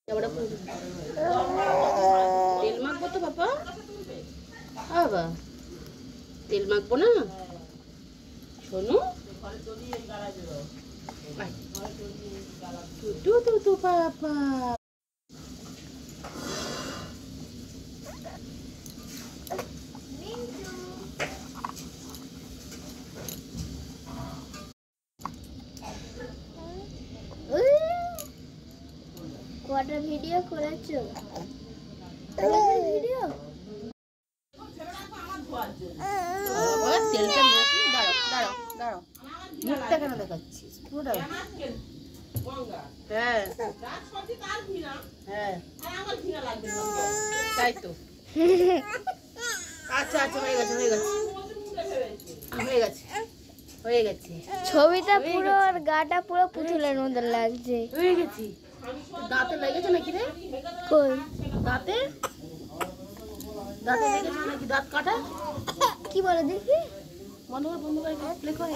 তেল মাখবো তো বাবা, বাবা তেল মাখবো না শোনো, টুটু পাপা। কটা ভিডিও করেছো? ভিডিও তেলটা মাখি, দাঁড়াও দাঁড়াও দাঁড়াও, মুখটা কেন দেখাচ্ছিস? পুরো হ্যাঁ হ্যাঁ তাই তো। আচ্ছা আচ্ছা, হয়ে গেছে হয়ে গেছে হয়ে গেছে হয়ে গেছে। ছবিটা পুরো আর গাটা পুরো পুতুলের মতো লাগছে। হয়ে গেছি। দাঁতে লেগেছে নাকি রে? কই দাঁতে দাঁতে লেগেছে নাকি? দাঁত কাটা? কি বলে দেখি? বন্ধ করে প্লে করে।